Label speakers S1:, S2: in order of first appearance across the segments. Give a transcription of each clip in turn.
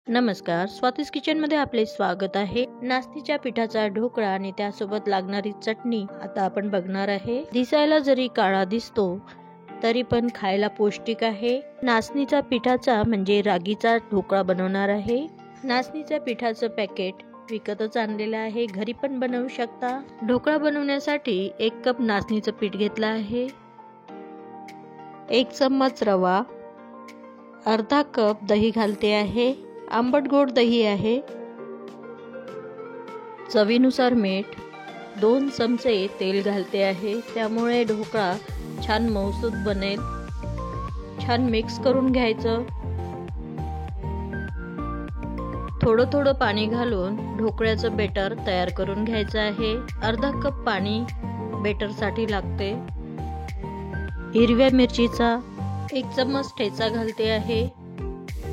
S1: नमस्कार, स्वातीज किचन मध्ये आपले स्वागत आहे। नाचणीच्या पिठाचा ढोकळा आणि त्यासोबत लागणारी चटणी आता आपण बघणार आहे। दिसायला जरी काळा दिसतो तरी पण खायला पौष्टिक आहे। नाचणीच्या पिठाचा म्हणजे रागीचा ढोकळा बनवणार आहे। नाचणीच्या पिठाचं पॅकेट विकतच आणलेलं आहे, घरी पण बनवू शकता। ढोकळा बनवण्यासाठी 1 कप नाचणीचं पीठ घेतलं आहे, 1 चम्मच रवा, अर्धा कप दही घालते आहे, आंबट गोड दही आहे, चवीनुसार मीठ, 2 चमचे तेल घालते आहे, त्यामुळे ढोकळा छान मऊसूत बनेल। छान मिक्स करून घ्यायचं। थोडं थोडं पाणी घालून ढोकळ्याचं बेटर तयार करून घ्यायचं आहे। अर्धा कप पाणी बेटर साठी लागते। हिरव्या मिरचीचा 1 चम्मच ठेचा घालते आहे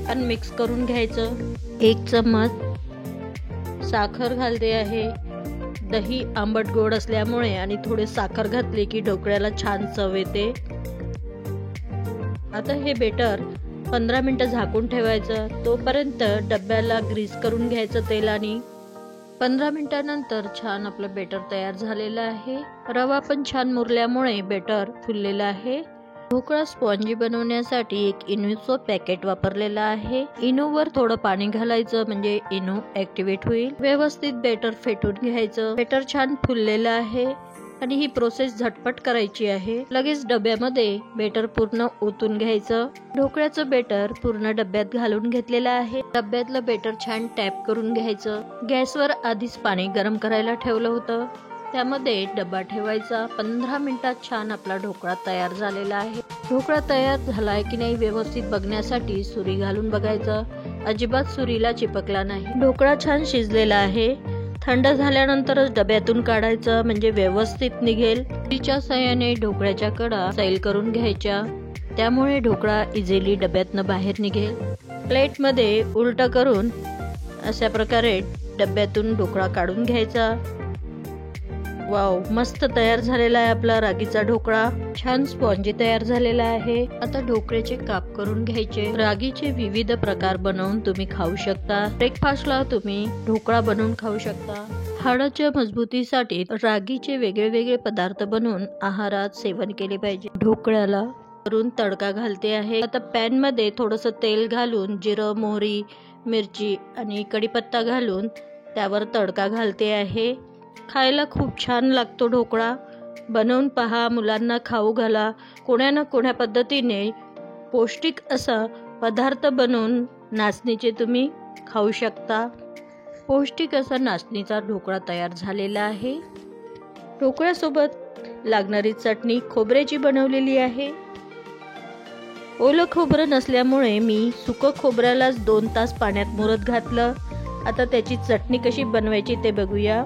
S1: आणि मिक्स करून घ्यायचं। 1 चम्मच साखर घालते आहे। दही आंबट गोड असल्यामुळे आणि थोडे साखर घातले की ढोकळ्याला छान चव येते। आता हे बेटर 15 मिनिटं झाकून ठेवायचं, तोपर्यंत डब्याला ग्रीस करून घ्यायचं तेलाने। 15 मिनिटांनंतर छान आपलं बेटर तयार झालेलं आहे। रवा पण छान मुरल्यामुळे बेटर फुललेलं आहे। ढोकळा स्पॉन्जी बनवण्यासाठी 1 इनोचं पॅकेट वापरलेलं आहे। इनोवर थोडं पाणी घालायचं म्हणजे इनो ऍक्टिव्हेट होईल। व्यवस्थित बेटर फेटून घ्यायचं। बेटर छान फुललेलं आहे आणि ही प्रोसेस झटपट करायची आहे। लगेच डब्यामध्ये बेटर पूर्ण ओतून घ्यायचं। ढोकळ्याचं बेटर पूर्ण डब्यात घालून घेतलेलं आहे। डब्यातलं बेटर छान टॅप करून घ्यायचं। गॅसवर आधीच पाणी गरम करायला ठेवलं होतं, त्यामध्ये डब्बा ठेवायचा। 15 मिनिटात छान आपला ढोकळा तयार झालेला आहे। ढोकळा तयार झालाय की नाही व्यवस्थित बघण्यासाठी सुरी घालून बघायचं, अजिबात सुरीला चिपकला नाही। ढोकळा छान शिजलेला आहे। थंड झाल्यानंतरच डब्यातून काढायचं म्हणजे व्यवस्थित निघेल। सुरीच्या साहाय्याने ढोकळ्याच्या कडा सैल करून घ्यायच्या, त्यामुळे ढोकळा इझिली डब्यातनं बाहेर निघेल। प्लेट मध्ये उलट करून अशा प्रकारे डब्यातून ढोकळा काढून घ्यायचा। वाव, मस्त तयार झालेला आहे आपला रागीचा ढोकळा। छान स्पॉन्जी तयार झालेला आहे। आता ढोकळ्याचे काप करून घ्यायचे। रागीचे विविध प्रकार बनवून तुम्ही खाऊ शकता। ब्रेकफास्टला तुम्ही ढोकळा बनवून खाऊ शकता। हाडाच्या मजबूतीसाठी रागीचे वेगळे पदार्थ बनवून आहारात सेवन केले पाहिजे। ढोकळ्याला वरून तडका घालते आहे। आता पॅन मध्ये थोडंसं तेल घालून जिरं, मोहरी, मिरची आणि कढीपत्ता घालून त्यावर तडका घालते आहे। खायला खूप छान लागतो ढोकळा। बनवून पहा, मुलांना खाऊ घाला। कोण्या ना कोण्या पद्धतीने पौष्टिक असा पदार्थ बनवून नाचणीचे तुम्ही खाऊ शकता। पौष्टिक असा नाचणीचा ढोकळा तयार झालेला आहे। ढोकळ्यासोबत लागणारी चटणी खोबऱ्याची बनवलेली आहे। ओलं खोबरं नसल्यामुळे मी सुकं खोबऱ्यालाच 2 तास पाण्यात मुरत घातलं। आता त्याची चटणी कशी बनवायची ते बघूया।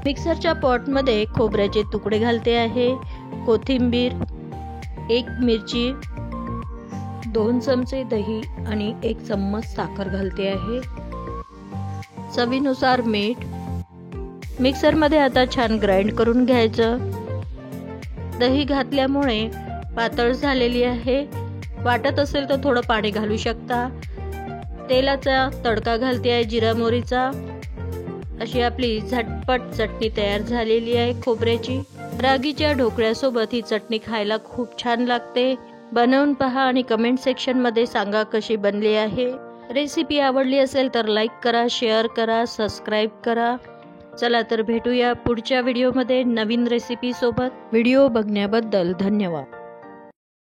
S1: मिक्सरच्या पॉट मध्ये खोबऱ्याचे तुकडे घालते आहे, कोथिंबीर, 1 मिरची, 2 चमचे दही आणि 1 चम्मच साखर घालते आहे, चवीनुसार मीठ। मिक्सर मध्ये आता छान ग्राइंड करून घ्यायचं। दही घातल्यामुळे पातळ झालेली आहे, वाटत असेल तर थोडं पाणी घालू शकता। तेलाचा तडका घालते आहे जिरा मोहरीचा। अशी आपली झटपट चटणी तयार झालेली आहे खोबऱ्याची। रागीच्या ढोकळ्यासोबत ही चटणी खायला खूप छान लागते। बनवून पहा आणि कमेंट सेक्शन मध्ये सांगा कशी बनली आहे। रेसिपी आवडली असेल तर लाईक करा, शेअर करा, सबस्क्राईब करा। चला तर भेटूया पुढच्या व्हिडिओमध्ये नवीन रेसिपी सोबत। व्हिडिओ बघण्याबद्दल धन्यवाद।